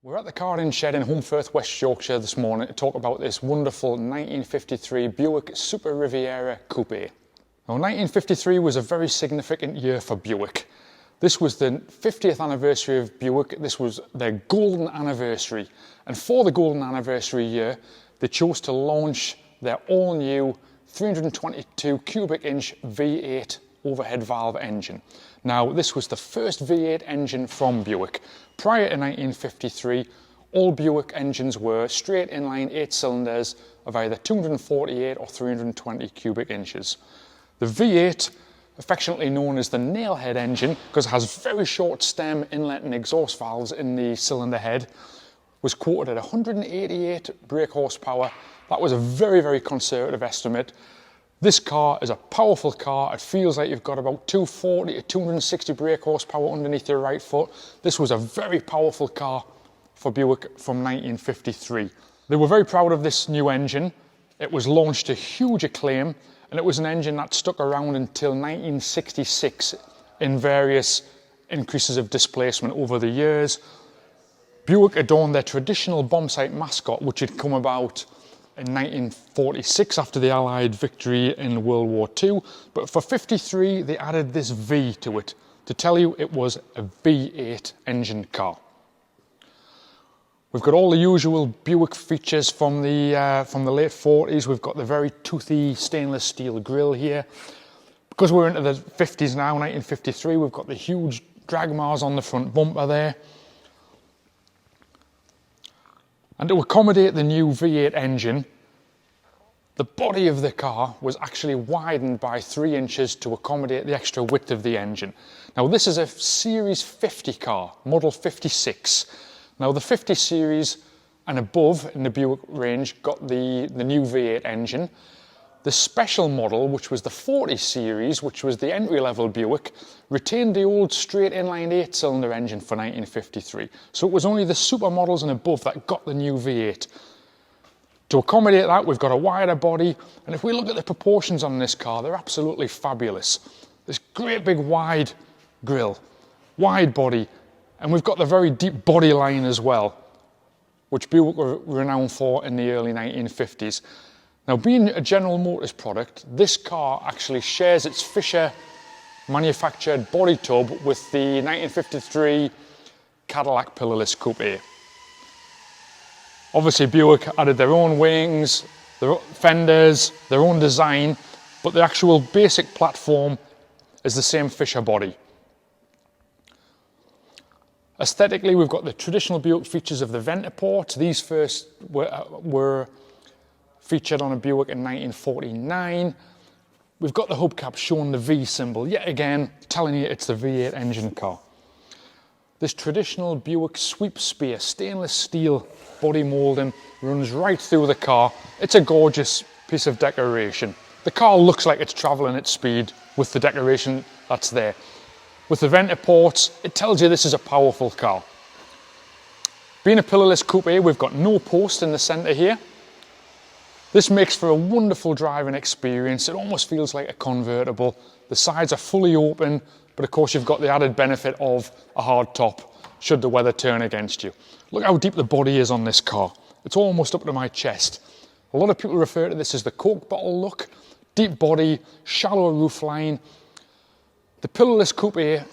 We're at the car shed in Holmfirth, West Yorkshire this morning to talk about this wonderful 1953 Buick Super Riviera Coupe. Now 1953 was a very significant year for Buick. This was the 50th anniversary of Buick. This was their golden anniversary. And for the golden anniversary year, they chose to launch their all new 322 cubic inch V8 overhead valve engine. Now, this was the first V8 engine from Buick. Prior to 1953, all Buick engines were straight inline 8 cylinders of either 248 or 320 cubic inches. The V8, affectionately known as the Nailhead engine, because it has very short stem inlet and exhaust valves in the cylinder head, was quoted at 188 brake horsepower. That was a very, very conservative estimate. This car is a powerful car. It feels like you've got about 240 to 260 brake horsepower underneath your right foot. This was a very powerful car for Buick from 1953. They were very proud of this new engine. It was launched to huge acclaim, and it was an engine that stuck around until 1966 in various increases of displacement over the years. Buick adorned their traditional bomb sight mascot, which had come about in 1946 after the Allied victory in World War II. But for 53, they added this V to it to tell you it was a V8 engine car. We've got all the usual Buick features from the late 40s. We've got the very toothy stainless steel grille here. Because we're into the 50s now, 1953, we've got the huge drag bars on the front bumper there. And to accommodate the new V8 engine, the body of the car was actually widened by 3 inches to accommodate the extra width of the engine. Now this is a Series 50 car, model 56. Now the 50 series and above in the Buick range got the new V8 engine. The special model, which was the 40 series, which was the entry-level Buick, retained the old straight inline 8-cylinder engine for 1953. So it was only the super models and above that got the new V8. To accommodate that, we've got a wider body, and if we look at the proportions on this car, they're absolutely fabulous. This great big wide grille, wide body, and we've got the very deep body line as well, which Buick were renowned for in the early 1950s. Now, being a General Motors product, this car actually shares its Fisher manufactured body tub with the 1953 Cadillac pillarless Coupe. Obviously, Buick added their own wings, their fenders, their own design, but the actual basic platform is the same Fisher body. Aesthetically, we've got the traditional Buick features of the venter ports. These first were featured on a Buick in 1949. We've got the hubcap showing the V symbol, yet again telling you it's the V8 engine car. This traditional Buick sweep spear stainless steel body moulding runs right through the car. It's a gorgeous piece of decoration. The car looks like it's traveling at speed with the decoration that's there. With the venter ports, it tells you this is a powerful car. Being a pillarless coupe, we've got no post in the center here. This makes for a wonderful driving experience. It almost feels like a convertible. The sides are fully open, but of course you've got the added benefit of a hard top should the weather turn against you. Look how deep the body is on this car. It's almost up to my chest. A lot of people refer to this as the Coke bottle look. Deep body, shallow roofline. The pillarless coupe in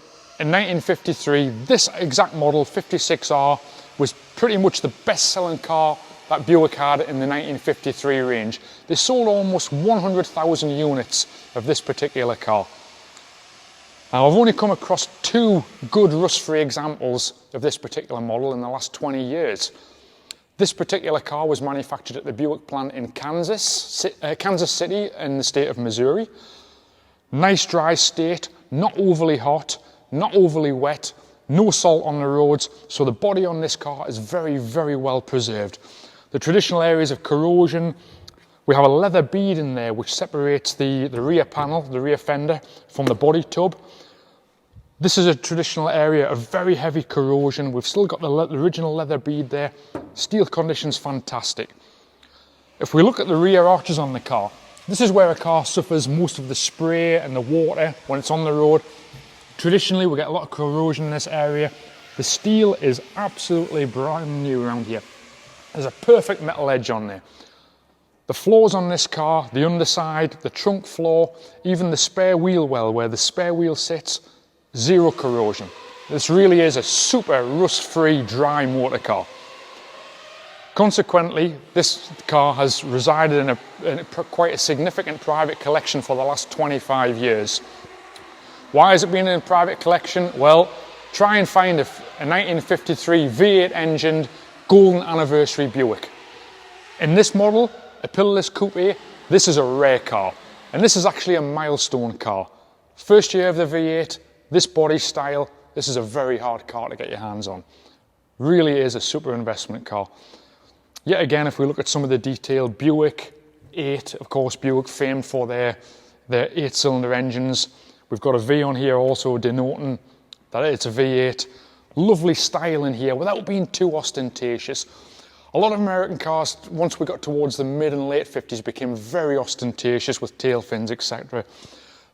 1953, this exact model, 56R, was pretty much the best-selling car that Buick had in the 1953 range. They sold almost 100,000 units of this particular car. Now, I've only come across 2 good rust-free examples of this particular model in the last 20 years. This particular car was manufactured at the Buick plant in Kansas City in the state of Missouri. Nice dry state, not overly hot, not overly wet, no salt on the roads, so the body on this car is very, very well preserved. The traditional areas of corrosion, we have a leather bead in there which separates the rear panel, the rear fender, from the body tub. This is a traditional area of very heavy corrosion. We've still got the original leather bead there. Steel condition's fantastic. If we look at the rear arches on the car, this is where a car suffers most of the spray and the water when it's on the road. Traditionally, we get a lot of corrosion in this area. The steel is absolutely brand new around here. There's a perfect metal edge on there. The floors on this car, the underside, the trunk floor, even the spare wheel well where the spare wheel sits, zero corrosion. This really is a super rust-free, dry motor car. Consequently, this car has resided in quite a significant private collection for the last 25 years. Why has it been in a private collection? Well, try and find a 1953 V8 engined golden anniversary Buick. In this model, a pillarless coupe, this is a rare car. And this is actually a milestone car. First year of the V8, this body style, this is a very hard car to get your hands on. Really is a super investment car. Yet again, if we look at some of the detail, Buick 8, of course, Buick famed for their 8-cylinder engines. We've got a V on here also denoting that it's a V8. Lovely style in here without being too ostentatious. A lot of American cars, once we got towards the mid and late 50s, became very ostentatious with tail fins, etc.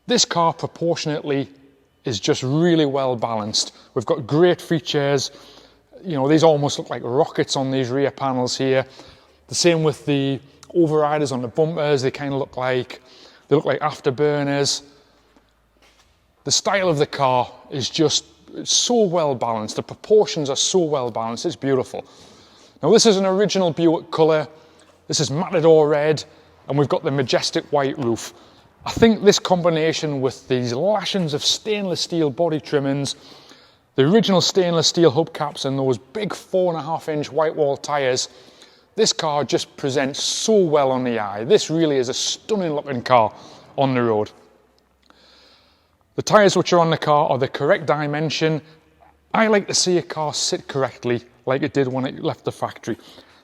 This car proportionately is just really well balanced. We've got great features. You know, these almost look like rockets on these rear panels here. The same with the overriders on the bumpers. They kind of look like afterburners. The style of the car is just so well balanced. The proportions are so well balanced. It's beautiful. Now this is an original Buick colour. This is Matador red, and we've got the majestic white roof. I think this combination with these lashings of stainless steel body trimmings, the original stainless steel hubcaps and those big 4.5-inch white wall tyres, this car just presents so well on the eye. This really is a stunning looking car on the road. The tyres which are on the car are the correct dimension. I like to see a car sit correctly like it did when it left the factory.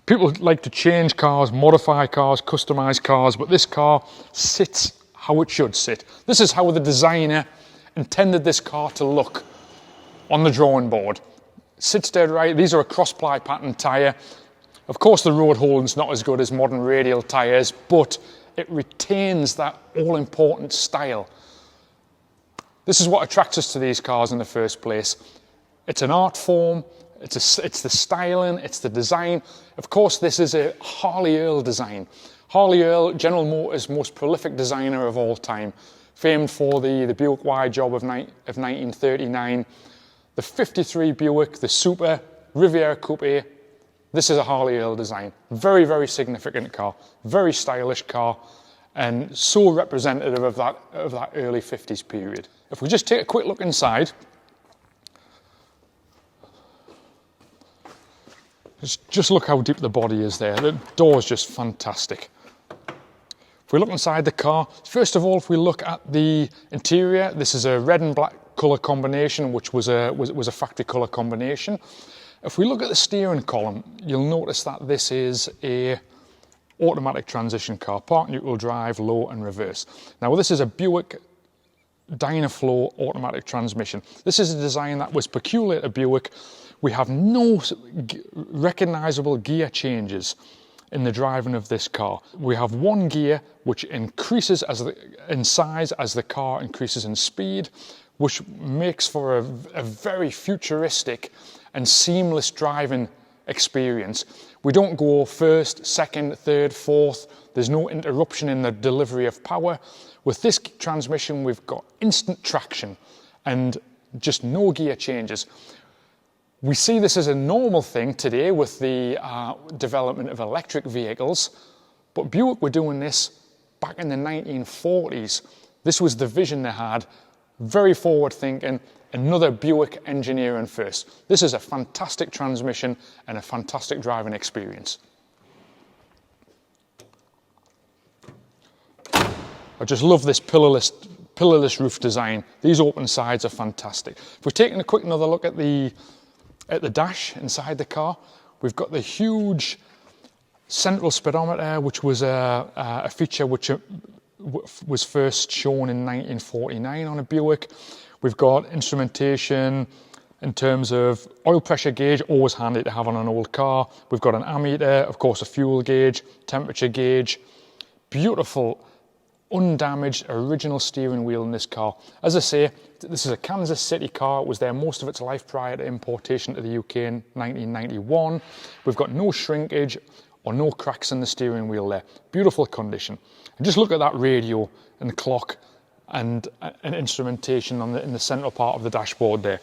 People like to change cars, modify cars, customise cars, but this car sits how it should sit. This is how the designer intended this car to look on the drawing board. Sits dead right. These are a cross-ply pattern tyre. Of course, the road holding's not as good as modern radial tyres, but it retains that all-important style. This is what attracts us to these cars in the first place. It's an art form, it's the styling, it's the design. Of course, this is a Harley Earl design. Harley Earl, General Motors' most prolific designer of all time, famed for the Buick Y job of 1939. The 53 Buick, the Super, Riviera Coupe, this is a Harley Earl design. Very, very significant car, very stylish car, and so representative of that early 50s period. If we just take a quick look inside, just look how deep the body is there. The door is just fantastic. If we look inside the car, first of all, if we look at the interior, this is a red and black colour combination, which was a factory colour combination. If we look at the steering column, you'll notice that this is a automatic transmission car, park, neutral, drive, low and reverse. Now this is a Buick Dynaflow automatic transmission. This is a design that was peculiar to Buick. We have no recognisable gear changes in the driving of this car. We have one gear which increases in size as the car increases in speed, which makes for a very futuristic and seamless driving experience. We don't go first, second, third, fourth. There's no interruption in the delivery of power. With this transmission, we've got instant traction and just no gear changes. We see this as a normal thing today with the development of electric vehicles, but Buick were doing this back in the 1940s. This was the vision they had, very forward thinking, another Buick engineering first. This is a fantastic transmission and a fantastic driving experience. I just love this pillarless roof design. These open sides are fantastic. If we're taking a quick another look at the dash inside the car, we've got the huge central speedometer, which was a feature which was first shown in 1949 on a Buick. We've got instrumentation in terms of oil pressure gauge, always handy to have on an old car. We've got an ammeter, of course a fuel gauge, temperature gauge, beautiful undamaged original steering wheel in this car. As I say, this is a Kansas City car. It was there most of its life prior to importation to the UK in 1991. We've got no shrinkage or no cracks in the steering wheel there. Beautiful condition. And just look at that radio and clock and instrumentation in the central part of the dashboard there.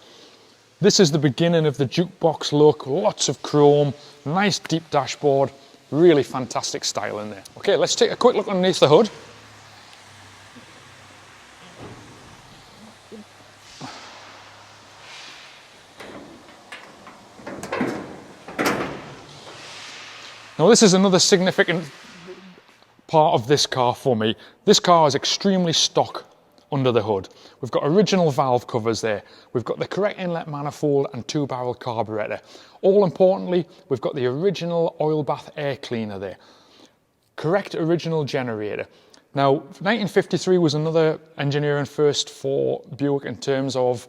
This is the beginning of the jukebox look, lots of chrome, nice deep dashboard, really fantastic style in there. Okay, let's take a quick look underneath the hood. Now this is another significant part of this car for me. This car is extremely stock under the hood. We've got original valve covers there. We've got the correct inlet manifold and 2-barrel carburetor. All importantly, we've got the original oil bath air cleaner there. Correct original generator. Now, 1953 was another engineering first for Buick in terms of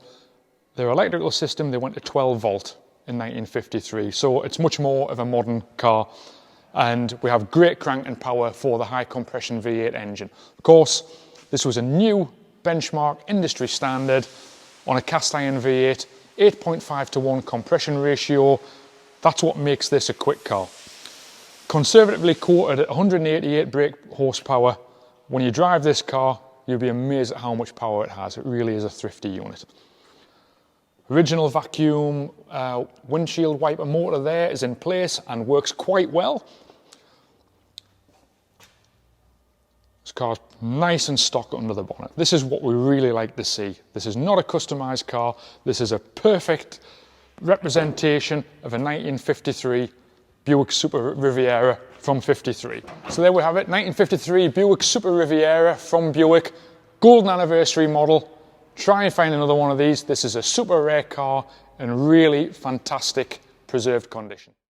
their electrical system. They went to 12 volt in 1953, so it's much more of a modern car. And we have great crank and power for the high compression V8 engine. Of course, this was a new benchmark industry standard on a cast iron V8, 8.5:1 compression ratio. That's what makes this a quick car. Conservatively quoted at 188 brake horsepower. When you drive this car, you'll be amazed at how much power it has. It really is a thrifty unit. Original vacuum windshield wiper motor there is in place and works quite well. This car's nice and stock under the bonnet. This is what we really like to see. This is not a customized car. This is a perfect representation of a 1953 Buick Super Riviera from 53. So there we have it, 1953 Buick Super Riviera from Buick, golden anniversary model. Try and find another one of these. This is a super rare car in really fantastic preserved condition.